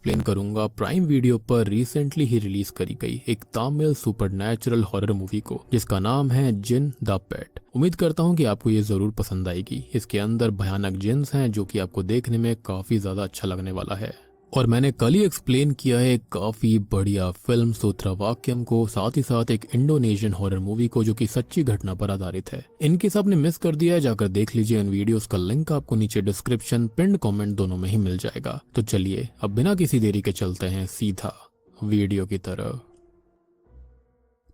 Explain करूंगा prime video पर recently ही release करी गई एक तमिल सुपरनैचुरल हॉरर मूवी को जिसका नाम है जिन द पेट। उम्मीद करता हूं कि आपको ये जरूर पसंद आएगी। इसके अंदर भयानक जिन्स हैं जो कि आपको देखने में काफी ज्यादा अच्छा लगने वाला है। और मैंने कल ही एक्सप्लेन किया है काफी बढ़िया फिल्म सूत्रवाक्यम को, साथ ही साथ एक इंडोनेशियन हॉरर मूवी को जो कि सच्ची घटना पर आधारित है। इनकेस आपने मिस कर दिया है जाकर देख लीजिए। इन वीडियोस का लिंक आपको नीचे डिस्क्रिप्शन पिंड कमेंट दोनों में ही मिल जाएगा। तो चलिए अब बिना किसी देरी के चलते हैं सीधा वीडियो की तरफ।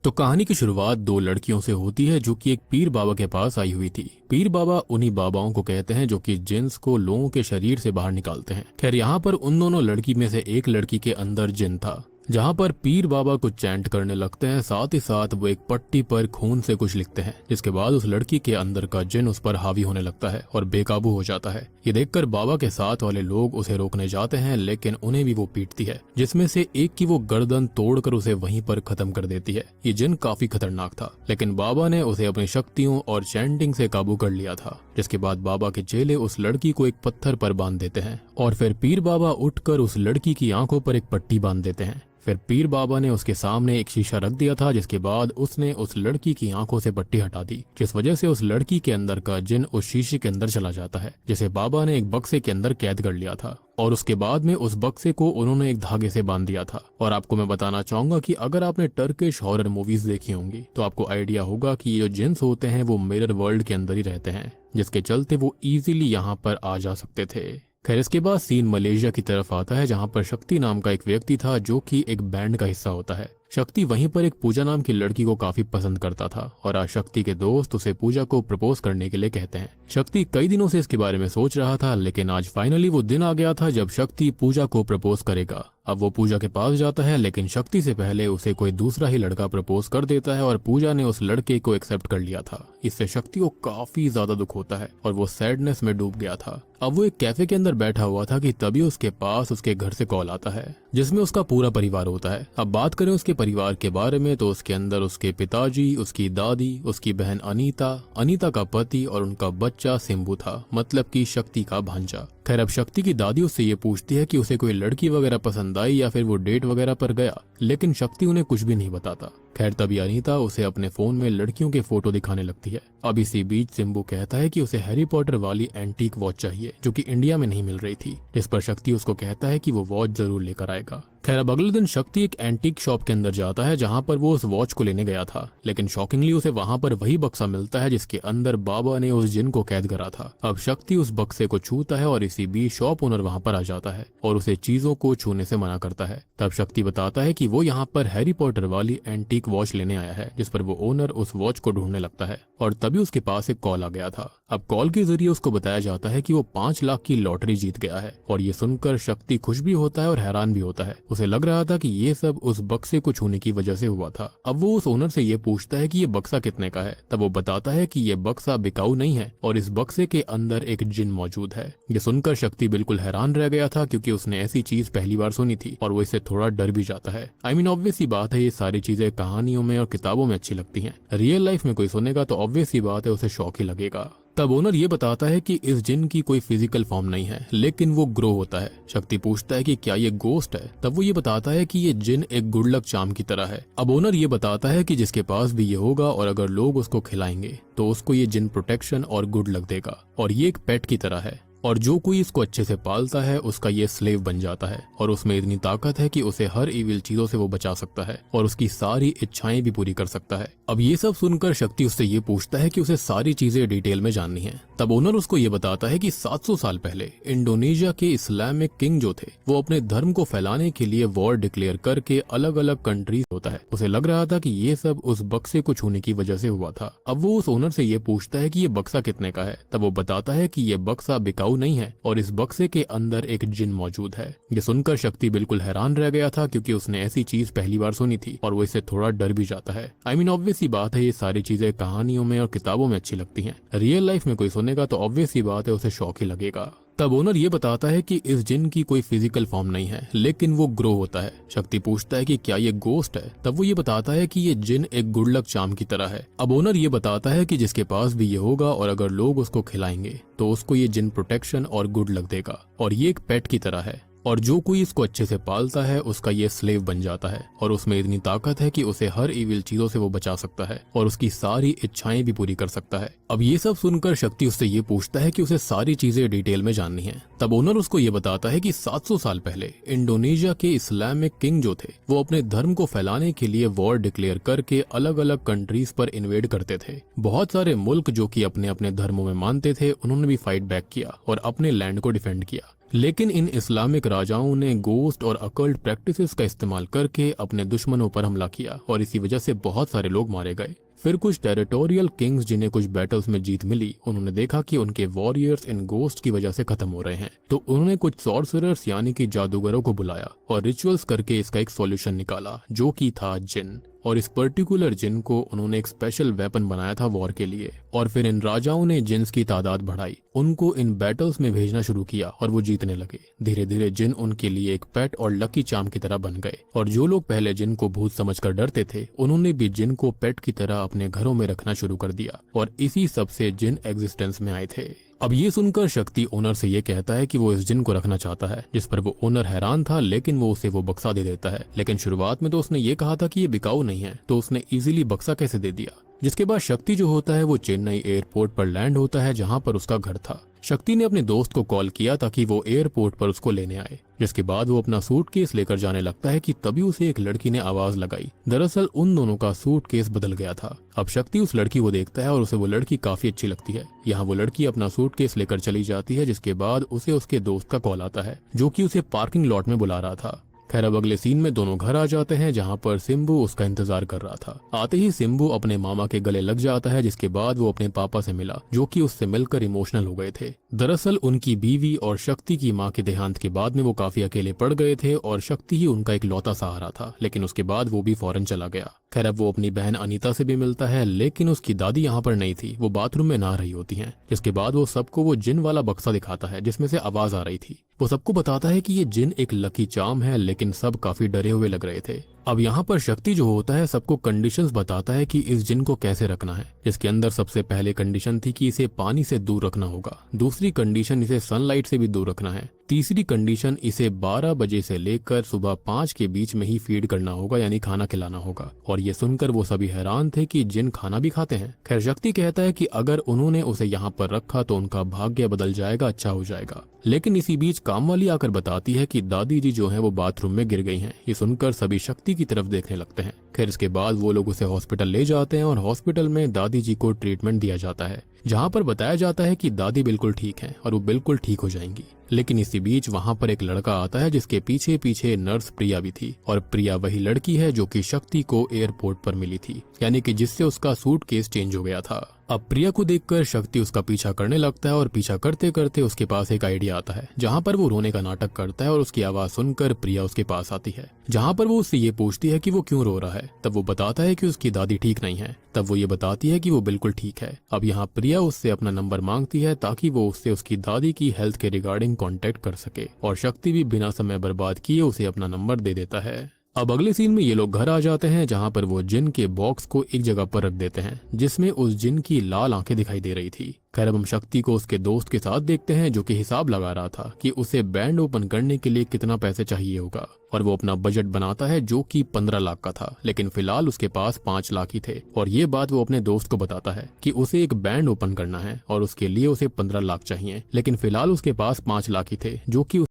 तो कहानी की शुरुआत दो लड़कियों से होती है जो कि एक पीर बाबा के पास आई हुई थी। पीर बाबा उन्हीं बाबाओं को कहते हैं जो कि जिन्स को लोगों के शरीर से बाहर निकालते हैं। खैर यहाँ पर उन दोनों लड़की में से एक लड़की के अंदर जिन था, जहाँ पर पीर बाबा कुछ चैंट करने लगते हैं। साथ ही साथ वो एक पट्टी पर खून से कुछ लिखते हैं, जिसके बाद उस लड़की के अंदर का जिन उस पर हावी होने लगता है और बेकाबू हो जाता है। ये देखकर बाबा के साथ वाले लोग उसे रोकने जाते हैं, लेकिन उन्हें भी वो पीटती है, जिसमें से एक की वो गर्दन तोड़कर उसे वहीं पर खत्म कर देती है। ये जिन काफी खतरनाक था, लेकिन बाबा ने उसे अपनी शक्तियों और चैंटिंग से काबू कर लिया था। जिसके बाद बाबा के चेले उस लड़की को एक पत्थर पर बांध देते हैं और फिर पीर बाबा उठकर उस लड़की की आंखों पर एक पट्टी बांध देते हैं। फिर पीर बाबा ने उसके सामने एक शीशा रख दिया था, जिसके बाद उसने उस लड़की की आंखों से पट्टी हटा दी, जिस वजह से उस लड़की के अंदर का जिन उस शीशे के अंदर चला जाता है, जिसे बाबा ने एक बक्से के अंदर कैद कर लिया था। और उसके बाद में उस बक्से को उन्होंने एक धागे से बांध दिया था। और आपको मैं बताना चाहूंगा कि अगर आपने टर्किश हॉरर मूवीज देखी होंगी तो आपको आइडिया होगा कि ये जो जिन्स होते हैं वो मिरर वर्ल्ड के अंदर ही रहते हैं, जिसके चलते वो इजीली यहाँ पर आ जा सकते थे। खैर इसके बाद सीन मलेशिया की तरफ आता है, जहाँ पर शक्ति नाम का एक व्यक्ति था जो कि एक बैंड का हिस्सा होता है। शक्ति वहीं पर एक पूजा नाम की लड़की को काफी पसंद करता था और आज शक्ति के दोस्त उसे पूजा को प्रपोज करने के लिए कहते हैं। शक्ति कई दिनों से इसके बारे में सोच रहा था, लेकिन आज फाइनली वो दिन आ गया था जब शक्ति पूजा को प्रपोज करेगा। अब वो पूजा के पास जाता है, लेकिन शक्ति से पहले उसे कोई दूसरा ही लड़का प्रपोज कर देता है और पूजा ने उस लड़के को एक्सेप्ट कर लिया था। इससे शक्ति को काफी ज्यादा दुख होता है और वो सैडनेस में डूब गया था। अब वो एक कैफे के अंदर बैठा हुआ था कि तभी उसके पास उसके घर से कॉल आता है, जिसमें उसका पूरा परिवार होता है। अब बात करें उसके परिवार के बारे में तो उसके अंदर उसके पिताजी, उसकी दादी, उसकी बहन अनीता, अनीता का पति और उनका बच्चा सिम्बू था, मतलब कि शक्ति का भांजा। खैर अब शक्ति की दादी उससे ये पूछती है कि उसे कोई लड़की वगैरह पसंद आई या फिर वो डेट वगैरह पर गया, लेकिन शक्ति उन्हें कुछ भी नहीं बताता। खैर तभी अनीता उसे अपने फोन में लड़कियों के फोटो दिखाने लगती है। अब इसी बीच सिम्बू कहता है कि उसे हैरी पॉटर वाली एंटीक वॉच चाहिए जो कि इंडिया में नहीं मिल रही थी, जिस पर शक्ति उसको कहता है कि वो वॉच जरूर लेकर आएगा। खैर अब अगले दिन शक्ति एक एंटीक शॉप के अंदर जाता है जहाँ पर वो उस वॉच को लेने गया था, लेकिन शॉकिंगली उसे वहाँ पर वही बक्सा मिलता है जिसके अंदर बाबा ने उस जिन को कैद करा था। अब शक्ति उस बक्से को छूता है और इसी बीच शॉप ओनर वहाँ पर आ जाता है और उसे चीजों को छूने से मना करता है। तब शक्ति बताता है कि वो यहाँ पर हैरी पॉटर वाली एंटीक वॉच लेने आया है, जिस पर वो ओनर उस वॉच को ढूंढने लगता है और तभी उसके पास एक कॉल आ गया था। अब कॉल के जरिए उसको बताया जाता है कि वो 5 लाख की लॉटरी जीत गया है और ये सुनकर शक्ति खुश भी होता है और हैरान भी होता है। उसे लग रहा था कि ये सब उस बक्से को छूने की वजह से हुआ था। अब वो उस ओनर से ये पूछता है कि ये बक्सा कितने का है। तब वो बताता है कि ये बक्सा बिकाऊ नहीं है और इस बक्से के अंदर एक जिन मौजूद है। ये सुनकर शक्ति बिल्कुल हैरान रह गया था, क्योंकि उसने ऐसी चीज पहली बार सुनी थी और वो इससे थोड़ा डर भी जाता है। आई मीन ऑब्वियस सी बात है, ये सारी चीजें कहानियों में और किताबों में अच्छी लगती हैं। रियल लाइफ में कोई सुनेगा तो ऑब्वियस सी बात है उसे शौक ही लगेगा। तब ओनर ये बताता है कि इस जिन की कोई फिजिकल फॉर्म नहीं है, लेकिन वो ग्रो होता है। शक्ति पूछता है कि क्या ये गोस्ट है। तब वो ये बताता है कि ये जिन एक गुड लक चार्म की तरह है। अब ओनर ये बताता है कि जिसके पास भी ये होगा और अगर लोग उसको खिलाएंगे तो उसको ये जिन प्रोटेक्शन और गुड लक देगा और ये एक पेट की तरह है और जो कोई इसको अच्छे से पालता है उसका ये स्लेव बन जाता है और उसमें इतनी ताकत है कि उसे हर इविल चीजों से वो बचा सकता है और उसकी सारी इच्छाएं भी पूरी कर सकता है। अब ये सब सुनकर शक्ति उससे ये पूछता है कि उसे सारी चीजें डिटेल में जाननी है। तब ओनर उसको ये बताता है कि 700 साल पहले इंडोनेशिया के इस्लामिक किंग जो थे वो अपने धर्म को फैलाने के लिए वॉर डिक्लेयर करके अलग अलग कंट्रीज होता है। उसे लग रहा था कि ये सब उस बक्से को छूने की वजह से हुआ था। अब वो उस ओनर से ये पूछता है कि ये बक्सा कितने का है। तब वो बताता है कि ये बक्सा बिकाऊ नहीं है और इस बक्से के अंदर एक जिन मौजूद है। ये सुनकर शक्ति बिल्कुल हैरान रह गया था, क्योंकि उसने ऐसी चीज पहली बार सुनी थी और वो इससे थोड़ा डर भी जाता है। आई मीन ऑब्वियस सी बात है, ये सारी चीजें कहानियों में और किताबों में अच्छी लगती हैं। रियल लाइफ में कोई सुनेगा तो ऑब्वियस सी बात है उसे शौक ही लगेगा। तब ओनर ये बताता है कि इस जिन की कोई फिजिकल फॉर्म नहीं है, लेकिन वो ग्रो होता है। शक्ति पूछता है कि क्या ये गोस्ट है। तब वो ये बताता है कि ये जिन एक गुड लक चार्म की तरह है। अब ओनर ये बताता है कि जिसके पास भी ये होगा और अगर लोग उसको खिलाएंगे तो उसको ये जिन प्रोटेक्शन और गुड लक देगा और ये एक पेट की तरह है और जो कोई इसको अच्छे से पालता है उसका ये स्लेव बन जाता है और उसमें इतनी ताकत है कि उसे हर इविल चीजों से वो बचा सकता है और उसकी सारी इच्छाएं भी पूरी कर सकता है। अब ये सब सुनकर शक्ति उससे ये पूछता है कि उसे सारी चीजें डिटेल में जाननी है। तब ओनर उसको ये बताता है कि 700 साल पहले इंडोनेशिया के इस्लामिक किंग जो थे वो अपने धर्म को फैलाने के लिए वॉर डिक्लेयर करके अलग अलग कंट्रीज पर इन्वेड करते थे। बहुत सारे मुल्क जो कि अपने अपने धर्मों में मानते थे उन्होंने भी फाइट बैक किया और अपने लैंड को डिफेंड किया। लेकिन इन इस्लामिक राजाओं ने गोस्ट और अकल्ट प्रैक्टिसेस का इस्तेमाल करके अपने दुश्मनों पर हमला किया और इसी वजह से बहुत सारे लोग मारे गए। फिर कुछ टेरिटोरियल किंग्स जिन्हें कुछ बैटल्स में जीत मिली, उन्होंने देखा कि उनके वॉरियर्स इन गोस्ट की वजह से खत्म हो रहे हैं, तो उन्होंने कुछ सॉर्सरर्स यानी कि जादूगरों को बुलाया और रिचुअल्स करके इसका एक सॉल्यूशन निकाला जो कि था जिन। और इस पर्टिकुलर जिन को उन्होंने एक स्पेशल वेपन बनाया था वॉर के लिए। और फिर इन राजाओं ने जिन्स की तादाद बढ़ाई, उनको इन बैटल्स में भेजना शुरू किया और वो जीतने लगे। धीरे धीरे जिन उनके लिए एक पेट और लकी चार्म की तरह बन गए और जो लोग पहले जिन को भूत समझकर डरते थे उन्होंने भी जिन को पेट की तरह अपने घरों में रखना शुरू कर दिया और इसी सब से जिन एग्जिस्टेंस में आए थे। अब ये सुनकर शक्ति ओनर से ये कहता है कि वो इस जिन को रखना चाहता है, जिस पर वो ओनर हैरान था, लेकिन वो उसे वो बक्सा दे देता है। लेकिन शुरुआत में तो उसने ये कहा था कि ये बिकाऊ नहीं है, तो उसने इजीली बक्सा कैसे दे दिया। जिसके बाद शक्ति जो होता है वो चेन्नई एयरपोर्ट पर लैंड होता है जहाँ पर उसका घर था। शक्ति ने अपने दोस्त को कॉल किया ताकि वो एयरपोर्ट पर उसको लेने आए। जिसके बाद वो अपना सूटकेस लेकर जाने लगता है कि तभी उसे एक लड़की ने आवाज लगाई। दरअसल उन दोनों का सूटकेस बदल गया था। अब शक्ति उस लड़की को देखता है और उसे वो लड़की काफी अच्छी लगती है। यहाँ वो लड़की अपना सूटकेस लेकर चली जाती है, जिसके बाद उसे उसके दोस्त का कॉल आता है जो कि उसे पार्किंग लॉट में बुला रहा था। खैर अब अगले सीन में दोनों घर आ जाते हैं जहाँ पर सिम्बू उसका इंतजार कर रहा था। आते ही सिम्बू अपने मामा के गले लग जाता है, जिसके बाद वो अपने पापा से मिला जो कि उससे मिलकर इमोशनल हो गए थे। दरअसल उनकी बीवी और शक्ति की मां के देहांत के बाद में वो काफी अकेले पड़ गए थे और शक्ति ही उनका एक लौता सहारा था, लेकिन उसके बाद वो भी फौरन चला गया। खैर अब वो अपनी बहन अनीता से भी मिलता है, लेकिन उसकी दादी यहाँ पर नहीं थी, वो बाथरूम में नहा रही होती हैं। जिसके बाद वो सबको वो जिन वाला बक्सा दिखाता है जिसमें से आवाज आ रही थी। वो सबको बताता है कि ये जिन एक लकी चार्म है, लेकिन सब काफी डरे हुए लग रहे थे। अब यहाँ पर शक्ति जो होता है सबको कंडीशंस बताता है कि इस जिन को कैसे रखना है, जिसके अंदर सबसे पहले कंडीशन थी कि इसे पानी से दूर रखना होगा। दूसरी कंडीशन इसे सनलाइट से भी दूर रखना है। तीसरी कंडीशन इसे 12 बजे से लेकर सुबह 5 के बीच में ही फीड करना होगा, यानी खाना खिलाना होगा। और ये सुनकर वो सभी हैरान थे कि जिन खाना भी खाते हैं। खैर शक्ति कहता है कि अगर उन्होंने उसे यहाँ पर रखा तो उनका भाग्य बदल जाएगा, अच्छा हो जाएगा। लेकिन इसी बीच कामवाली आकर बताती है कि दादी जी जो है वो बाथरूम में गिर गई हैं। ये सुनकर सभी शक्ति की तरफ देखने लगते हैं। खैर इसके बाद वो लोग उसे हॉस्पिटल ले जाते हैं और हॉस्पिटल में दादी जी को ट्रीटमेंट दिया जाता है, जहाँ पर बताया जाता है कि दादी बिल्कुल ठीक हैं और वो बिल्कुल ठीक हो जाएंगी। लेकिन इसी बीच वहाँ पर एक लड़का आता है जिसके पीछे पीछे नर्स प्रिया भी थी। और प्रिया वही लड़की है जो कि शक्ति को एयरपोर्ट पर मिली थी, यानी कि जिससे उसका सूटकेस चेंज हो गया था। अब प्रिया को देखकर शक्ति उसका पीछा करने लगता है और पीछा करते करते उसके पास एक आइडिया आता है, जहाँ पर वो रोने का नाटक करता है और उसकी आवाज सुनकर प्रिया उसके पास आती है, जहाँ पर वो उससे ये पूछती है कि वो क्यों रो रहा है। तब वो बताता है कि उसकी दादी ठीक नहीं है। तब वो ये बताती है कि वो बिल्कुल ठीक है। अब यहाँ प्रिया उससे अपना नंबर मांगती है ताकि वो उससे उसकी दादी की हेल्थ के रिगार्डिंग कांटेक्ट कर सके, और शक्ति भी बिना समय बर्बाद किए उसे अपना नंबर दे देता है। अब अगले सीन में ये लोग घर आ जाते हैं, जहाँ पर वो जिन के बॉक्स को एक जगह पर रख देते हैं जिसमें उस जिन की लाल आंखें दिखाई दे रही थी। खैर अब हम शक्ति को उसके दोस्त के साथ देखते हैं जो कि हिसाब लगा रहा था कि उसे बैंड ओपन करने के लिए कितना पैसे चाहिए होगा, और वो अपना बजट बनाता है जो कि 15 लाख का था, लेकिन फिलहाल उसके पास 5 लाख ही थे। और ये बात वो अपने दोस्त को बताता है कि उसे एक बैंड ओपन करना है और उसके लिए उसे 15 लाख चाहिए, लेकिन फिलहाल उसके पास 5 लाख ही थे जो कि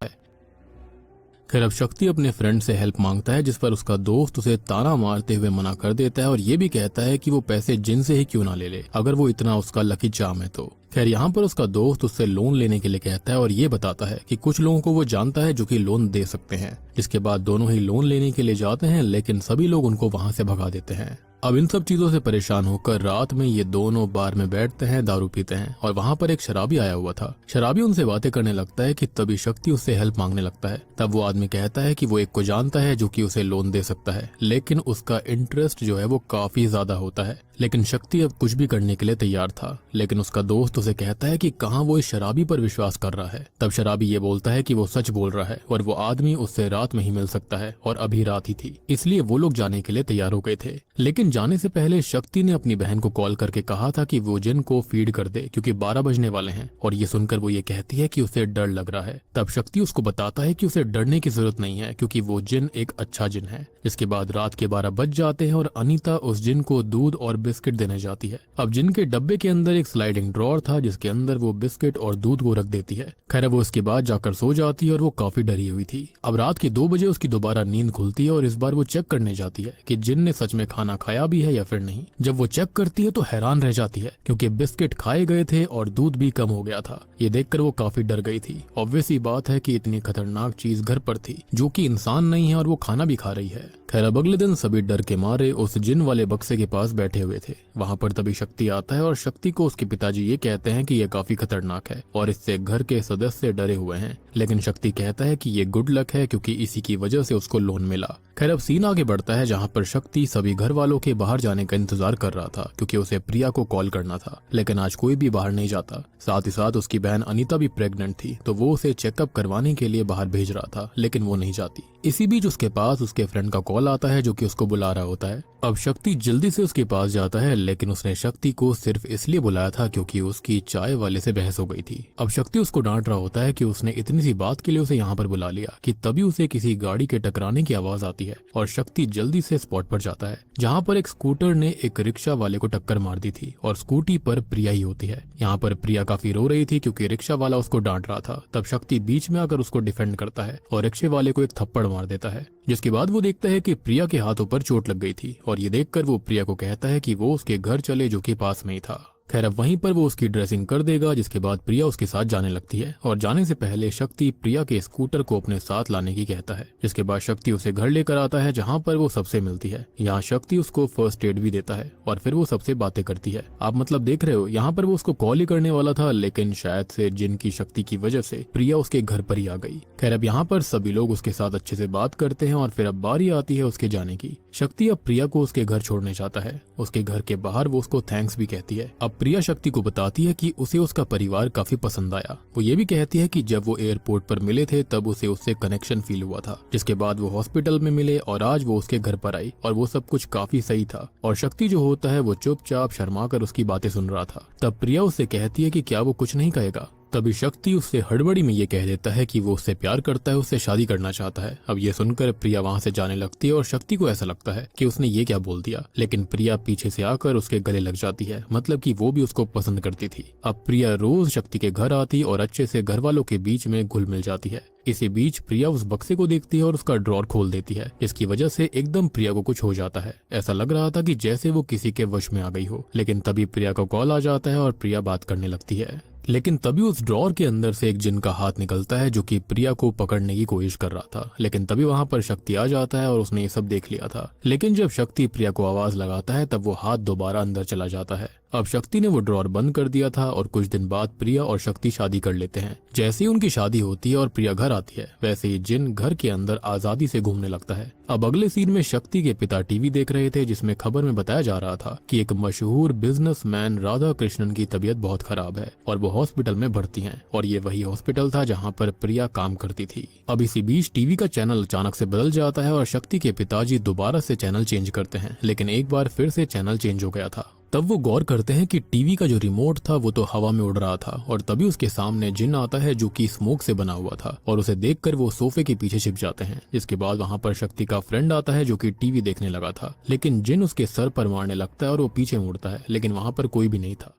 खैर अब शक्ति अपने फ्रेंड से हेल्प मांगता है, जिस पर उसका दोस्त उसे ताना मारते हुए मना कर देता है और ये भी कहता है कि वो पैसे जिन से ही क्यों ना ले अगर वो इतना उसका लकी चार्म है तो। खैर यहाँ पर उसका दोस्त उससे लोन लेने के लिए कहता है और ये बताता है कि कुछ लोगों को वो जानता है जो कि लोन दे सकते हैं। जिसके बाद दोनों ही लोन लेने के लिए जाते हैं, लेकिन सभी लोग उनको वहाँ से भगा देते हैं। अब इन सब चीजों से परेशान होकर रात में ये दोनों बार में बैठते हैं, दारू पीते हैं, और वहाँ पर एक शराबी आया हुआ था। शराबी उनसे बातें करने लगता है कि तभी शक्ति उससे हेल्प मांगने लगता है। तब वो आदमी कहता है कि वो एक को जानता है जो कि उसे लोन दे सकता है, लेकिन उसका इंटरेस्ट जो है वो काफी ज्यादा होता है। लेकिन शक्ति अब कुछ भी करने के लिए तैयार था, लेकिन उसका दोस्त उसे कहता है कि कहाँ वो इस शराबी पर विश्वास कर रहा है। तब शराबी ये बोलता है कि वो सच बोल रहा है और वो आदमी उससे रात में ही मिल सकता है, और अभी रात ही थी, इसलिए वो लोग जाने के लिए तैयार हो गए थे। लेकिन जाने से पहले शक्ति ने अपनी बहन को कॉल करके कहा था कि वो जिन को फीड कर दे क्योंकि 12 बजने वाले हैं, और ये सुनकर वो ये कहती है कि उसे डर लग रहा है। तब शक्ति उसको बताता है कि उसे डरने की जरूरत नहीं है क्योंकि वो जिन एक अच्छा जिन है। इसके बाद रात के 12 बज जाते हैं और अनीता उस जिन को दूध और बिस्किट देने जाती है। अब जिन के डब्बे के अंदर एक स्लाइडिंग ड्रॉर था जिसके अंदर वो बिस्किट और दूध को रख देती है। खैर वो उसके बाद जाकर सो जाती है और वो काफी डरी हुई थी। अब रात के 2 बजे उसकी दोबारा नींद खुलती है और इस बार वो चेक करने जाती है कि जिन ने सच में खाना खाया भी है या फिर नहीं। जब वो चेक करती है तो हैरान रह जाती है क्योंकि बिस्किट खाए गए थे और दूध भी कम हो गया था। ये देखकर वो काफी डर गई थी। ऑब्वियस सी बात है कि इतनी खतरनाक चीज घर पर थी जो कि इंसान नहीं है और वो खाना भी खा रही है। खैर अब अगले दिन सभी डर के मारे उस जिन वाले बक्से के पास बैठे हुए थे। वहाँ पर तभी शक्ति आता है और शक्ति को उसके पिताजी ये कहते हैं कि ये काफी खतरनाक है और इससे घर के सदस्य डरे हुए हैं। लेकिन शक्ति कहता है कि ये गुड लक है क्योंकि इसी की वजह से उसको लोन मिला। खैर अब सीन आगे बढ़ता है जहाँ पर शक्ति सभी घर वालों के बाहर जाने का इंतजार कर रहा था क्योंकि उसे प्रिया को कॉल करना था, लेकिन आज कोई भी बाहर नहीं जाता। साथ ही साथ उसकी बहन अनीता भी प्रेग्नेंट थी तो वो उसे चेकअप करवाने के लिए बाहर भेज रहा था, लेकिन वो नहीं जाती। इसी बीच उसके पास उसके फ्रेंड का कॉल आता है जो कि उसको बुला रहा होता है। अब शक्ति जल्दी से उसके पास जाता है, लेकिन उसने शक्ति को सिर्फ इसलिए बुलाया था क्योंकि उसकी चाय वाले से बहस हो गई थी। अब शक्ति उसको डांट रहा होता है कि उसने इतनी सी बात के लिए उसे यहाँ पर बुला लिया कि तभी उसे किसी गाड़ी के टकराने की आवाज आती है और शक्ति जल्दी से स्पॉट पर जाता है जहाँ पर एक स्कूटर ने एक रिक्शा वाले को टक्कर मार दी थी और स्कूटी पर प्रिया ही होती है। यहाँ पर प्रिया काफी रो रही थी क्योंकि रिक्शा वाला उसको डांट रहा था। तब शक्ति बीच में आकर उसको डिफेंड करता है और रिक्शे वाले को एक थप्पड़ मार देता है, जिसके बाद वो देखता है कि प्रिया के हाथों पर चोट लग गई थी और ये देखकर वो प्रिया को कहता है कि वो उसके घर चले जो कि पास में ही था। खैर अब वहीं पर वो उसकी ड्रेसिंग कर देगा, जिसके बाद प्रिया उसके साथ जाने लगती है और जाने से पहले शक्ति प्रिया के स्कूटर को अपने साथ लाने की कहता है। जिसके बाद शक्ति उसे घर लेकर आता है जहां पर वो सबसे मिलती है। यहाँ शक्ति उसको फर्स्ट एड भी देता है और फिर वो सबसे बातें करती है। आप मतलब देख रहे हो, यहाँ पर वो उसको कॉल ही करने वाला था, लेकिन शायद से जिन की शक्ति की वजह से प्रिया उसके घर पर ही आ गई। खैर अब यहाँ पर सभी लोग उसके साथ अच्छे से बात करते हैं और फिर अब बारी आती है उसके जाने की। शक्ति अब प्रिया को उसके घर छोड़ने जाता है। उसके घर के बाहर वो उसको थैंक्स भी कहती है। अब प्रिया शक्ति को बताती है कि उसे उसका परिवार काफी पसंद आया। वो ये भी कहती है कि जब वो एयरपोर्ट पर मिले थे तब उसे उससे कनेक्शन फील हुआ था। जिसके बाद वो हॉस्पिटल में मिले और आज वो उसके घर पर आई और वो सब कुछ काफी सही था। और शक्ति जो होता है वो चुपचाप शर्मा कर उसकी बातें सुन रहा था। तब प्रिया उससे कहती है कि क्या वो कुछ नहीं कहेगा। तभी शक्ति उससे हड़बड़ी में ये कह देता है कि वो उससे प्यार करता है, उससे शादी करना चाहता है। अब ये सुनकर प्रिया वहाँ से जाने लगती है और शक्ति को ऐसा लगता है कि उसने ये क्या बोल दिया, लेकिन प्रिया पीछे से आकर उसके गले लग जाती है, मतलब कि वो भी उसको पसंद करती थी। अब प्रिया रोज शक्ति के घर आती और अच्छे से घर वालों के बीच में घुल मिल जाती है। इसी बीच प्रिया उस बक्से को देखती है और उसका ड्रॉर खोल देती है, जिसकी वजह से एकदम प्रिया को कुछ हो जाता है। ऐसा लग रहा था कि जैसे वो किसी के वश में आ गई हो। लेकिन तभी प्रिया का कॉल आ जाता है और प्रिया बात करने लगती है। लेकिन तभी उस ड्रॉर के अंदर से एक जिन का हाथ निकलता है जो कि प्रिया को पकड़ने की कोशिश कर रहा था। लेकिन तभी वहां पर शक्ति आ जाता है और उसने ये सब देख लिया था। लेकिन जब शक्ति प्रिया को आवाज लगाता है तब वो हाथ दोबारा अंदर चला जाता है। अब शक्ति ने वो ड्रॉर बंद कर दिया था और कुछ दिन बाद प्रिया और शक्ति शादी कर लेते हैं। जैसे ही उनकी शादी होती है और प्रिया घर आती है, वैसे ही जिन घर के अंदर आजादी से घूमने लगता है। अब अगले सीन में शक्ति के पिता टीवी देख रहे थे, जिसमें खबर में बताया जा रहा था कि एक मशहूर बिजनेसमैन राधा कृष्णन की तबीयत बहुत खराब है और वो हॉस्पिटल में भर्ती हैं। और ये वही हॉस्पिटल था जहाँ पर प्रिया काम करती थी। अब इसी बीच टीवी का चैनल अचानक से बदल जाता है और शक्ति के पिताजी दोबारा से चैनल चेंज करते हैं, लेकिन एक बार फिर से चैनल चेंज हो गया था। तब वो गौर करते हैं कि टीवी का जो रिमोट था वो तो हवा में उड़ रहा था और तभी उसके सामने जिन आता है जो कि स्मोक से बना हुआ था और उसे देखकर वो सोफे के पीछे छिप जाते हैं। जिसके बाद वहां पर शक्ति का फ्रेंड आता है जो कि टीवी देखने लगा था, लेकिन जिन उसके सर पर मारने लगता है और वो पीछे मुड़ता है, लेकिन वहां पर कोई भी नहीं था।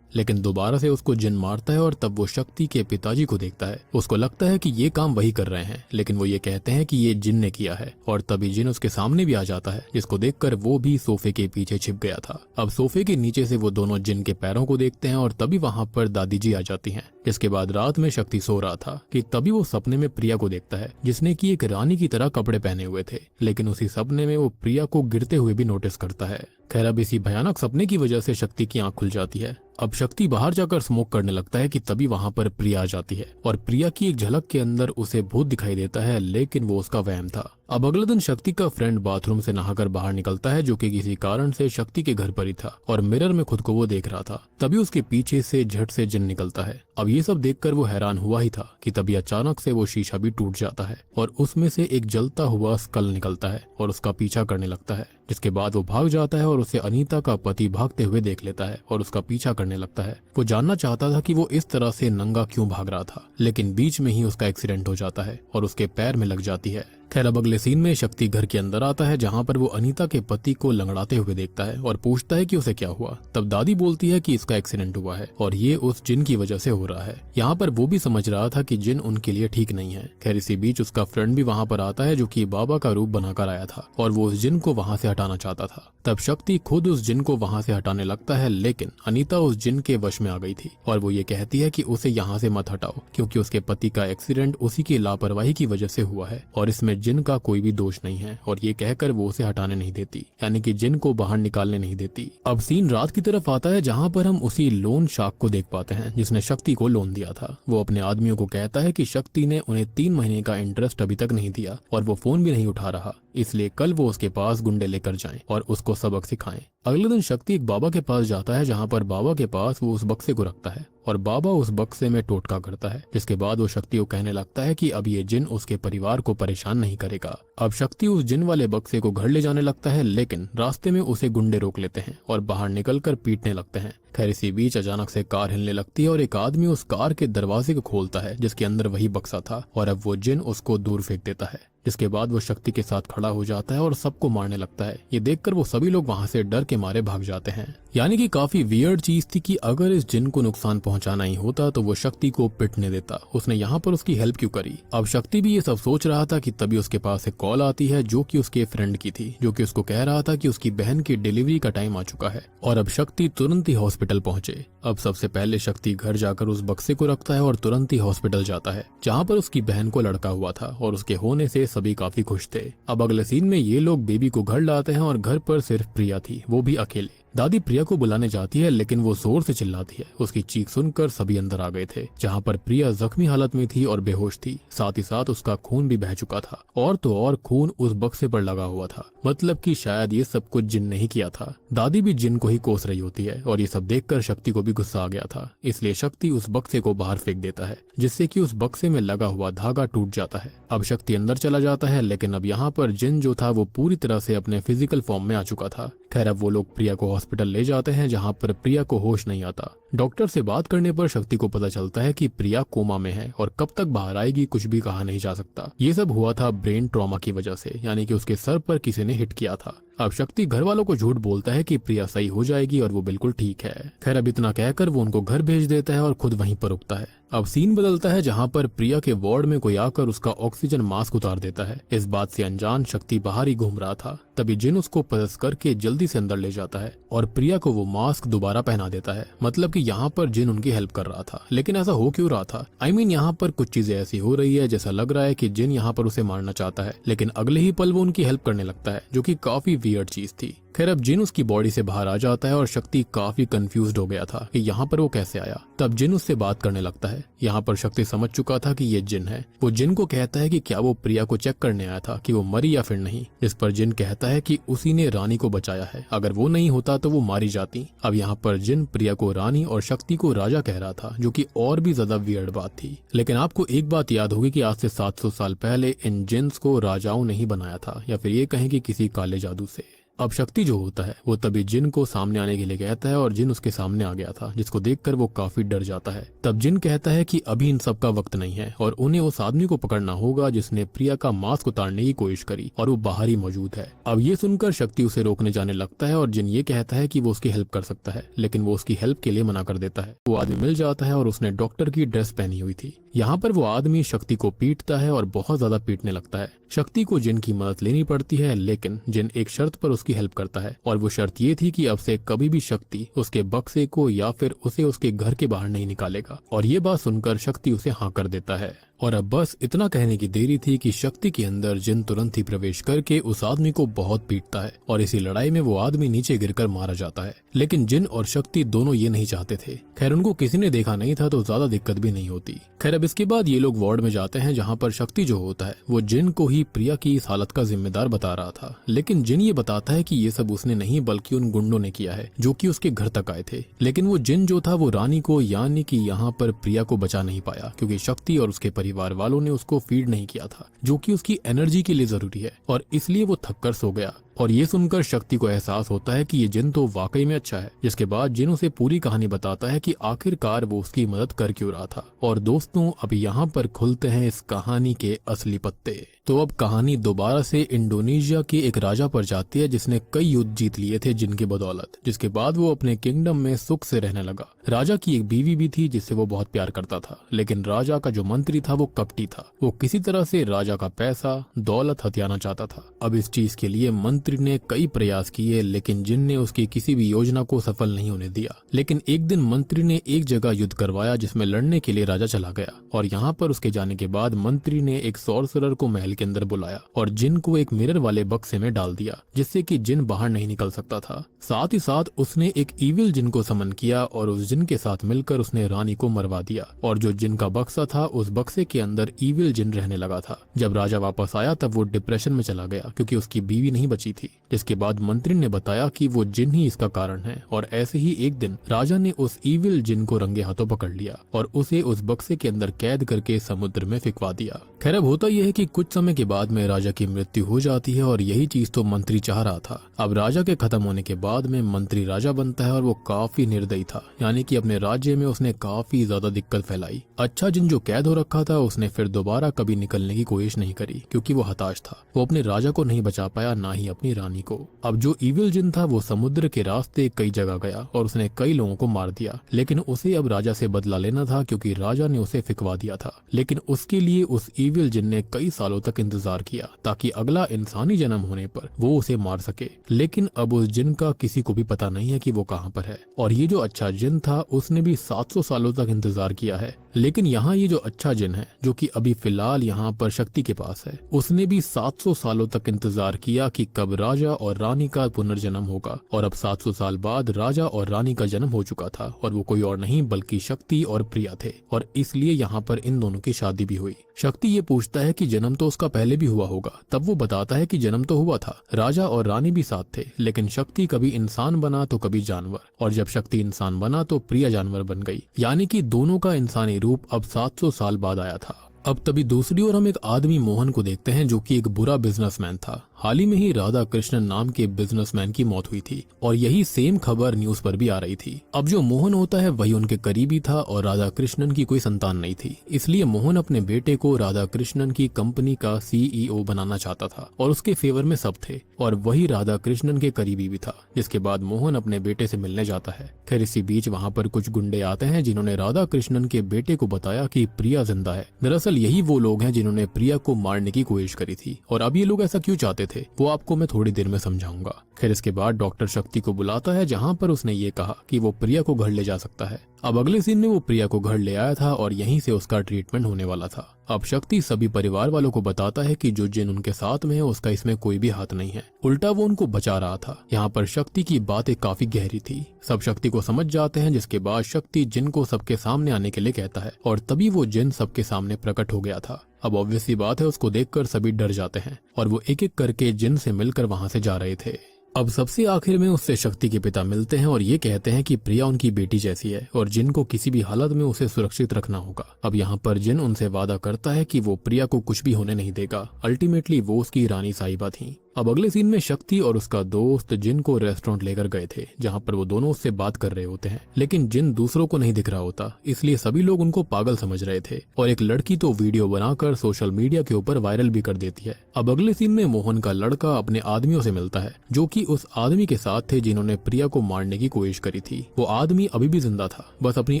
लेकिन दोबारा से उसको जिन मारता है और तब वो शक्ति के पिताजी को देखता है। उसको लगता है कि ये काम वही कर रहे हैं, लेकिन वो ये कहते हैं कि ये जिन ने किया है और तभी जिन उसके सामने भी आ जाता है, जिसको देखकर वो भी सोफे के पीछे छिप गया था। अब सोफे के नीचे से वो दोनों जिन के पैरों को देखते हैं और तभी वहां पर दादी जी आ जाती हैं। जिसके बाद रात में शक्ति सो रहा था कि तभी वो सपने में प्रिया को देखता है, जिसने की एक रानी की तरह कपड़े पहने हुए थे। लेकिन उसी सपने में वो प्रिया को गिरते हुए भी नोटिस करता है। खैर अब इसी भयानक सपने की वजह से शक्ति की आंख खुल जाती है। अब शक्ति बाहर जाकर स्मोक करने लगता है कि तभी वहां पर प्रिया आ जाती है और प्रिया की एक झलक के अंदर उसे भूत दिखाई देता है, लेकिन वो उसका वहम था। अब अगले दिन शक्ति का फ्रेंड बाथरूम से नहाकर बाहर निकलता है, जो कि किसी कारण से शक्ति के घर पर ही था और मिरर में खुद को वो देख रहा था। तभी उसके पीछे से झट से जिन निकलता है। अब ये सब देखकर वो हैरान हुआ ही था कि तभी अचानक से वो शीशा भी टूट जाता है और उसमें से एक जलता हुआ स्कल निकलता है और उसका पीछा करने लगता है। जिसके बाद वो भाग जाता है और उसे अनीता का पति भागते हुए देख लेता है और उसका पीछा करने लगता है। वो जानना चाहता था कि वो इस तरह से नंगा क्यों भाग रहा था, लेकिन बीच में ही उसका एक्सीडेंट हो जाता है और उसके पैर में लग जाती है। खैर, अब अगले सीन में शक्ति घर के अंदर आता है, जहाँ पर वो अनीता के पति को लंगड़ाते हुए देखता है और पूछता है कि उसे क्या हुआ। तब दादी बोलती है कि इसका एक्सीडेंट हुआ है और ये उस जिन की वजह से हो रहा है। यहाँ पर वो भी समझ रहा था कि जिन उनके लिए ठीक नहीं है। खैर, इसी बीच उसका फ्रेंड भी वहाँ पर आता है, जो कि बाबा का रूप बनाकर आया था और वो उस जिन को वहाँ से हटाना चाहता था। तब शक्ति खुद उस जिन को वहाँ से हटाने लगता है, लेकिन अनीता उस जिन के वश में आ गई थी और वो ये कहती है कि उसे यहाँ से मत हटाओ, क्योंकि उसके पति का एक्सीडेंट उसी की लापरवाही की वजह से हुआ है और इसमें जिन का कोई भी दोष नहीं है। और ये कहकर वो उसे हटाने नहीं देती, यानी कि जिन को बाहर निकालने नहीं देती। अब सीन रात की तरफ आता है, जहाँ पर हम उसी लोन शार्क को देख पाते हैं जिसने शक्ति को लोन दिया था। वो अपने आदमियों को कहता है कि शक्ति ने उन्हें 3 महीने का इंटरेस्ट अभी तक नहीं दिया और वो फोन भी नहीं उठा रहा, इसलिए कल वो उसके पास गुंडे लेकर जाएं और उसको सबक सिखाएं। अगले दिन शक्ति एक बाबा के पास जाता है, जहाँ पर बाबा के पास वो उस बक्से को रखता है और बाबा उस बक्से में टोटका करता है। जिसके बाद वो शक्ति को कहने लगता है कि अब ये जिन उसके परिवार को परेशान नहीं करेगा। अब शक्ति उस जिन वाले बक्से को घर ले जाने लगता है, लेकिन रास्ते में उसे गुंडे रोक लेते हैं और बाहर निकलकर पीटने लगते हैं। खैर, इसी बीच अचानक से कार हिलने लगती है और एक आदमी उस कार के दरवाजे को खोलता है, जिसके अंदर वही बक्सा था और अब वो जिन उसको दूर फेंक देता है। जिसके बाद वो शक्ति के साथ खड़ा हो जाता है और सबको मारने लगता है। ये देखकर वो सभी लोग वहाँ से डर के मारे भाग जाते हैं। यानी कि काफी वियर्ड चीज थी कि अगर इस जिन को नुकसान पहुंचाना ही होता तो वो शक्ति को पिटने देता, उसने यहाँ पर उसकी हेल्प क्यों करी। अब शक्ति भी ये सब सोच रहा था कि तभी उसके पास एक कॉल आती है, जो कि उसके फ्रेंड की थी, जो कि उसको कह रहा था कि उसकी बहन की डिलीवरी का टाइम आ चुका है और अब शक्ति तुरंत ही हॉस्पिटल पहुंचे। अब सबसे पहले शक्ति घर जाकर उस बक्से को रखता है और तुरंत ही हॉस्पिटल जाता है, जहाँ पर उसकी बहन को लड़का हुआ था और उसके होने से सभी काफी खुश थे। अब अगले सीन में ये लोग बेबी को घर लाते हैं और घर पर सिर्फ प्रिया थी, वो भी अकेले। दादी प्रिया को बुलाने जाती है, लेकिन वो जोर से चिल्लाती है। उसकी चीख सुनकर सभी अंदर आ गए थे, जहाँ पर प्रिया जख्मी हालत में थी और बेहोश थी। साथ ही साथ उसका खून भी बह चुका था और तो और खून उस बक्से पर लगा हुआ था, मतलब कि शायद ये सब कुछ जिन ने ही किया था। दादी भी जिन को ही कोस रही होती है और ये सब देखकर शक्ति को भी गुस्सा आ गया था, इसलिए शक्ति उस बक्से को बाहर फेंक देता है, जिससे कि उस बक्से में लगा हुआ धागा टूट जाता है। अब शक्ति अंदर चला जाता है, लेकिन अब यहाँ पर जिन जो था वो पूरी तरह से अपने फिजिकल फॉर्म में आ चुका था। खैर, अब वो लोग प्रिया को हॉस्पिटल ले जाते हैं, जहाँ पर प्रिया को होश नहीं आता। डॉक्टर से बात करने पर शक्ति को पता चलता है कि प्रिया कोमा में है और कब तक बाहर आएगी कुछ भी कहा नहीं जा सकता। ये सब हुआ था ब्रेन ट्रॉमा की वजह से, यानी कि उसके सर पर किसी ने हिट किया था। अब शक्ति घर वालों को झूठ बोलता है कि प्रिया सही हो जाएगी और वो बिल्कुल ठीक है। खैर, अब इतना कहकर वो उनको घर भेज देता है और खुद वहीं पर रुकता है। अब सीन बदलता है, जहाँ पर प्रिया के वार्ड में कोई आकर उसका ऑक्सीजन मास्क उतार देता है। इस बात से अनजान शक्ति बाहर ही घूम रहा था, तभी जिन उसको पजस करके जल्दी से अंदर ले जाता है और प्रिया को वो मास्क दोबारा पहना देता है। मतलब कि यहाँ पर जिन उनकी हेल्प कर रहा था, लेकिन ऐसा हो क्यों रहा था? I mean, यहाँ पर कुछ चीजें ऐसी हो रही है जैसा लग रहा है कि जिन यहाँ पर उसे मारना चाहता है, लेकिन अगले ही पल वो उनकी हेल्प करने लगता है, जो कि काफी वियर्ड चीज थी। खैर, अब जिन उसकी बॉडी से बाहर आ जाता है और शक्ति काफी कंफ्यूज्ड हो गया था कि यहाँ पर वो कैसे आया। तब जिन उससे बात करने लगता है। यहाँ पर शक्ति समझ चुका था कि ये जिन है। वो जिन को कहता है कि क्या वो प्रिया को चेक करने आया था कि वो मरी या फिर नहीं, जिस पर जिन कहता है कि उसी ने रानी को बचाया है, अगर वो नहीं होता तो वो मारी जाती। अब यहाँ पर जिन प्रिया को रानी और शक्ति को राजा कह रहा था, जो कि और भी ज्यादा वियर्ड बात थी। लेकिन आपको एक बात याद होगी कि आज से 700 साल पहले इन जिन्स को राजाओं ने ही बनाया था, या फिर ये कहें कि किसी काले जादू से। अब शक्ति जो होता है वो तभी जिन को सामने आने के लिए कहता है और जिन उसके सामने आ गया था, जिसको देखकर वो काफी डर जाता है। तब जिन कहता है कि अभी इन सब का वक्त नहीं है और उन्हें उस आदमी को पकड़ना होगा जिसने प्रिया का मास्क उतारने की कोशिश करी और वो बाहर ही मौजूद है। अब ये सुनकर शक्ति उसे रोकने जाने लगता है और जिन ये कहता है कि वो उसकी हेल्प कर सकता है, लेकिन वो उसकी हेल्प के लिए मना कर देता है। वो आदमी मिल जाता है और उसने डॉक्टर की ड्रेस पहनी हुई थी। यहाँ पर वो आदमी शक्ति को पीटता है और बहुत ज्यादा पीटने लगता है। शक्ति को जिन की मदद लेनी पड़ती है, लेकिन जिन एक शर्त पर उसकी हेल्प करता है और वो शर्त ये थी कि अब से कभी भी शक्ति उसके बक्से को या फिर उसे उसके घर के बाहर नहीं निकालेगा। और ये बात सुनकर शक्ति उसे हाँ कर देता है और अब बस इतना कहने की देरी थी कि शक्ति के अंदर जिन तुरंत ही प्रवेश करके उस आदमी को बहुत पीटता है और इसी लड़ाई में वो आदमी नीचे गिरकर मारा जाता है। लेकिन जिन और शक्ति दोनों ये नहीं चाहते थे। खैर उनको किसी ने देखा नहीं था तो ज्यादा दिक्कत भी नहीं होती। खैर अब इसके बाद ये लोग वार्ड में जाते हैं जहाँ पर शक्ति जो होता है वो जिन को ही प्रिया की इस हालत का जिम्मेदार बता रहा था। लेकिन जिन ये बताता है कि ये सब उसने नहीं बल्कि उन गुंडों ने किया है जो कि उसके घर तक आए थे। लेकिन वो जिन जो था वो रानी को यानी कि यहाँ पर प्रिया को बचा नहीं पाया क्योंकि शक्ति और उसके परिवार वालों ने उसको फीड नहीं किया था जो कि उसकी एनर्जी के लिए जरूरी है और इसलिए वो थककर सो गया। और ये सुनकर शक्ति को एहसास होता है कि ये जिन तो वाकई में अच्छा है। जिसके बाद जिन उसे पूरी कहानी बताता है कि आखिरकार वो उसकी मदद कर क्यों रहा था। और दोस्तों अब यहाँ पर खुलते हैं इस कहानी के असली पत्ते। तो अब कहानी दोबारा से इंडोनेशिया के एक राजा पर जाती है जिसने कई युद्ध जीत लिए थे जिन की बदौलत। जिसके बाद वो अपने किंगडम में सुख से रहने लगा। राजा की एक बीवी भी थी जिससे वो बहुत प्यार करता था। लेकिन राजा का जो मंत्री था वो कपटी था। वो किसी तरह से राजा का पैसा दौलत हथियाना चाहता था। अब इस चीज के लिए मंत्री ने कई प्रयास किए लेकिन जिन ने उसकी किसी भी योजना को सफल नहीं होने दिया। लेकिन एक दिन मंत्री ने एक जगह युद्ध करवाया जिसमें लड़ने के लिए राजा चला गया। और यहाँ पर उसके जाने के बाद मंत्री ने एक सॉर्सरर को महल के अंदर बुलाया और जिन को एक मिरर वाले बक्से में डाल दिया जिससे कि जिन बाहर नहीं निकल सकता था। साथ ही साथ उसने एक इविल जिन को समन किया और उस जिन के साथ मिलकर उसने रानी को मरवा दिया। और जो जिन का बक्सा था उस बक्से के अंदर इविल जिन रहने लगा था। जब राजा वापस आया तब वो डिप्रेशन में चला गया क्योंकि उसकी बीवी नहीं बची थी। जिसके बाद मंत्री ने बताया कि वो जिन ही इसका कारण है। और ऐसे ही एक दिन राजा ने उस इविल जिन को रंगे हाथों पकड़ लिया और उसे उस बक्से के अंदर कैद करके समुद्र में फिकवा दिया। खैर अब होता यह है कि कुछ समय के बाद में राजा की मृत्यु हो जाती है और यही चीज तो मंत्री चाह रहा था। अब राजा के खत्म होने के बाद में मंत्री राजा बनता है और वो काफी निर्दयी था। यानी कि अपने राज्य में उसने काफी ज्यादा दिक्कत फैलाई। अच्छा जिन जो कैद हो रखा था उसने फिर दोबारा कभी निकलने की कोशिश नहीं करी क्योंकि वो हताश था। वो अपने राजा को नहीं बचा पाया ना ही अपनी रानी को। अब जो इविल जिन था वो समुद्र के रास्ते कई जगह गया और उसने कई लोगों को मार दिया। लेकिन उसे अब राजा से बदला लेना था क्योंकि राजा ने उसे फिकवा दिया था। लेकिन उसके लिए उस इविल जिन ने कई सालों तक इंतजार किया ताकि अगला इंसानी जन्म होने पर वो उसे मार सके। लेकिन अब उस जिन का किसी को भी पता नहीं है कि वो कहाँ पर है। और ये जो अच्छा जिन था उसने भी 700 सालों तक इंतजार किया है। लेकिन यहाँ ये जो अच्छा जिन है जो कि अभी फिलहाल यहाँ पर शक्ति के पास है उसने भी 700 सालों तक इंतजार किया कि कब राजा और रानी का पुनर्जन्म होगा। और अब 700 साल बाद राजा और रानी का जन्म हो चुका था और वो कोई और नहीं बल्कि शक्ति और प्रिया थे। और इसलिए यहाँ पर इन दोनों की शादी भी हुई। शक्ति ये पूछता है कि जन्म तो उसका पहले भी हुआ होगा। तब वो बताता है कि जन्म तो हुआ था, राजा और रानी भी साथ थे। लेकिन शक्ति कभी इंसान बना तो कभी जानवर। और जब शक्ति इंसान बना तो प्रिया जानवर बन गई। यानी कि दोनों का इंसानी रूप अब 700 साल बाद आया था। अब तभी दूसरी ओर हम एक आदमी मोहन को देखते हैं जो कि एक बुरा बिजनेसमैन था। हाल ही में ही राधा कृष्णन नाम के बिजनेसमैन की मौत हुई थी और यही सेम खबर न्यूज पर भी आ रही थी। अब जो मोहन होता है वही उनके करीबी था और राधा कृष्णन की कोई संतान नहीं थी। इसलिए मोहन अपने बेटे को राधा कृष्णन की कंपनी का CEO बनाना चाहता था और उसके फेवर में सब थे और वही राधा कृष्णन के करीबी भी था। जिसके बाद मोहन अपने बेटे से मिलने जाता है। खैर इसी बीच वहाँ पर कुछ गुंडे आते हैं जिन्होंने राधा कृष्णन के बेटे को बताया कि प्रिया जिंदा है। दरअसल यही वो लोग हैं जिन्होंने प्रिया को मारने की कोशिश करी थी। और अब ये लोग ऐसा क्यों चाहते थे वो आपको मैं थोड़ी देर में समझाऊंगा। खैर इसके बाद डॉक्टर शक्ति को बुलाता है जहाँ पर उसने ये कहा कि वो प्रिया को घर ले जा सकता है। अब अगले सीन में वो प्रिया को घर ले आया था और यहीं से उसका ट्रीटमेंट होने वाला था। अब शक्ति सभी परिवार वालों को बताता है कि जो जिन उनके साथ में है उसका इसमें कोई भी हाथ नहीं है, उल्टा वो उनको बचा रहा था। यहाँ पर शक्ति की बातें काफी गहरी थी। सब शक्ति को समझ जाते हैं जिसके बाद शक्ति जिन को सबके सामने आने के लिए कहता है और तभी वो जिन सबके सामने प्रकट हो गया था। अब ऑब्वियस सी बात है उसको देखकर सभी डर जाते हैं और वो एक एक करके जिन से मिलकर वहां से जा रहे थे। अब सबसे आखिर में उससे शक्ति के पिता मिलते हैं और ये कहते हैं कि प्रिया उनकी बेटी जैसी है और जिन को किसी भी हालत में उसे सुरक्षित रखना होगा। अब यहाँ पर जिन उनसे वादा करता है कि वो प्रिया को कुछ भी होने नहीं देगा। अल्टीमेटली वो उसकी रानी साहिबा थी। अब अगले सीन में शक्ति और उसका दोस्त जिन को रेस्टोरेंट लेकर गए थे जहाँ पर वो दोनों उससे बात कर रहे होते हैं। लेकिन जिन दूसरों को नहीं दिख रहा होता इसलिए सभी लोग उनको पागल समझ रहे थे और एक लड़की तो वीडियो बनाकर सोशल मीडिया के ऊपर वायरल भी कर देती है। अब अगले सीन में मोहन का लड़का अपने आदमियों से मिलता है जो कि उस आदमी के साथ थे जिन्होंने प्रिया को मारने की कोशिश करी थी। वो आदमी अभी भी जिंदा था, बस अपनी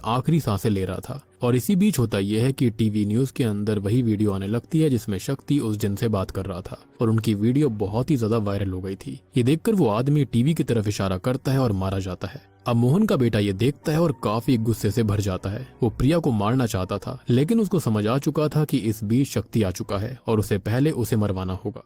आखिरी सांसें ले रहा था। और इसी बीच होता यह है कि टीवी न्यूज के अंदर वही वीडियो आने लगती है जिसमें शक्ति उस जिन से बात कर रहा था और उनकी वीडियो बहुत ही ज्यादा वायरल हो गई थी। ये देखकर वो आदमी टीवी की तरफ इशारा करता है और मारा जाता है। अब मोहन का बेटा ये देखता है और काफी गुस्से से भर जाता है। वो प्रिया को मारना चाहता था लेकिन उसको समझ आ चुका था कि इस बीच शक्ति आ चुका है और उसे पहले उसे मरवाना होगा।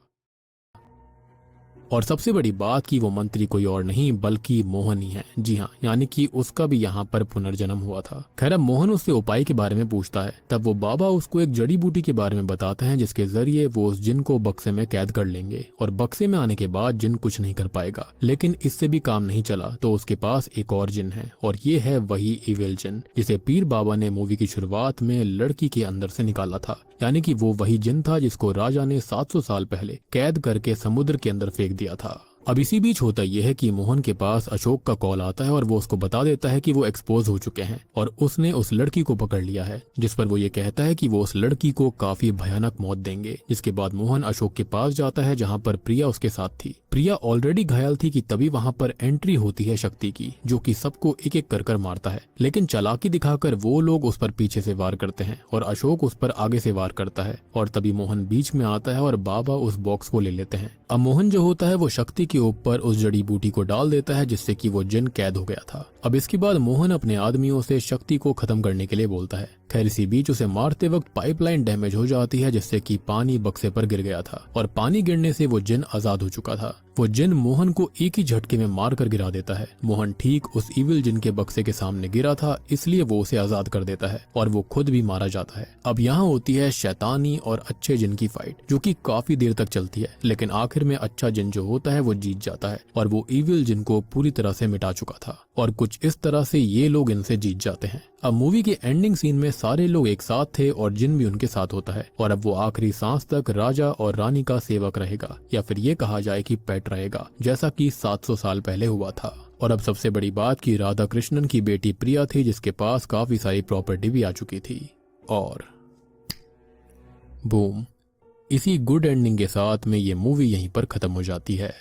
और सबसे बड़ी बात कि वो मंत्री कोई और नहीं बल्कि मोहन ही है। जी हाँ, यानी कि उसका भी यहाँ पर पुनर्जन्म हुआ था। खैर अब मोहन उससे उपाय के बारे में पूछता है। तब वो बाबा उसको एक जड़ी बूटी के बारे में बताते हैं जिसके जरिए वो उस जिन को बक्से में कैद कर लेंगे और बक्से में आने के बाद जिन कुछ नहीं कर पाएगा। लेकिन इससे भी काम नहीं चला तो उसके पास एक और जिन है और ये है वही इविल जिन जिसे पीर बाबा ने मूवी की शुरुआत में लड़की के अंदर से निकाला था। यानी कि वो वही जिन था जिसको राजा ने 700 साल पहले कैद करके समुद्र के अंदर फेंक दिया था। अब इसी बीच होता यह है कि मोहन के पास अशोक का कॉल आता है और वो उसको बता देता है कि वो एक्सपोज हो चुके हैं और उसने उस लड़की को पकड़ लिया है, जिस पर वो ये कहता है कि वो उस लड़की को काफी भयानक मौत देंगे। जिसके बाद मोहन अशोक के पास जाता है जहाँ पर प्रिया उसके साथ थी। प्रिया ऑलरेडी घायल थी कि तभी वहाँ पर एंट्री होती है शक्ति की, जो कि सबको एक एक कर मारता है। लेकिन चालाकी दिखाकर वो लोग उस पर पीछे से वार करते हैं और अशोक उस पर आगे से वार करता है और तभी मोहन बीच में आता है और बाबा उस बॉक्स को ले लेते हैं। अब मोहन जो होता है वो शक्ति के ऊपर उस जड़ी बूटी को डाल देता है जिससे कि वो जिन कैद हो गया था। अब इसके बाद मोहन अपने आदमियों से शक्ति को खत्म करने के लिए बोलता है। खैर इसी बीच उसे मारते वक्त पाइपलाइन डैमेज हो जाती है जिससे कि पानी बक्से पर गिर गया था और पानी गिरने से वो जिन आजाद हो चुका था। वो जिन मोहन को एक ही झटके में मार कर गिरा देता है। मोहन ठीक उस इविल जिन के बक्से के सामने गिरा था इसलिए वो उसे आजाद कर देता है और वो खुद भी मारा जाता है। अब यहाँ होती है शैतानी और अच्छे जिन की फाइट जो कि काफी देर तक चलती है, लेकिन आखिर में अच्छा जिन जो होता है वो जीत जाता है और वो इविल जिन को पूरी तरह से मिटा चुका था और कुछ इस तरह से ये लोग इनसे जीत जाते हैं। अब मूवी के एंडिंग सीन में सारे लोग एक साथ थे और जिन भी उनके साथ होता है और अब वो आखिरी सांस तक राजा और रानी का सेवक रहेगा या फिर ये कहा जाए कि पेट रहेगा, जैसा कि 700 साल पहले हुआ था। और अब सबसे बड़ी बात कि राधा कृष्णन की बेटी प्रिया थी जिसके पास काफी सारी प्रॉपर्टी भी आ चुकी थी। और बूम, इसी गुड एंडिंग के साथ में ये मूवी यहीं पर खत्म हो जाती है।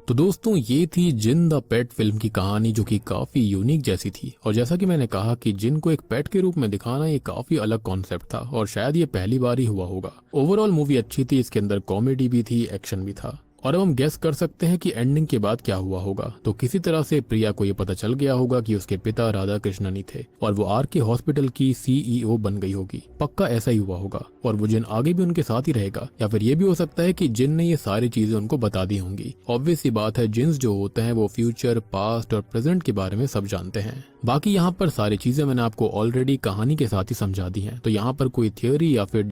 तो दोस्तों ये थी जिन द पेट फिल्म की कहानी जो कि काफी यूनिक जैसी थी। और जैसा कि मैंने कहा कि जिन को एक पेट के रूप में दिखाना ये काफी अलग कॉन्सेप्ट था और शायद ये पहली बार ही हुआ होगा। ओवरऑल मूवी अच्छी थी, इसके अंदर कॉमेडी भी थी, एक्शन भी था। और अब हम गेस कर सकते हैं कि एंडिंग के बाद क्या हुआ होगा। तो किसी तरह से प्रिया को ये पता चल गया होगा कि उसके पिता राधा कृष्णन ही थे और वो आर के हॉस्पिटल की सीईओ बन गई होगी। पक्का ऐसा ही हुआ होगा और वो जिन आगे भी उनके साथ ही रहेगा या फिर ये भी हो सकता है कि जिन ने ये सारी चीजें उनको बता दी होंगी। ऑब्वियस सी बात है, जिन्स जो होते हैं वो फ्यूचर, पास्ट और प्रेजेंट के बारे में सब जानते हैं। बाकी यहाँ पर सारी चीजें मैंने आपको ऑलरेडी कहानी के साथ ही समझा दी हैं, तो यहाँ पर कोई थ्योरी या फिर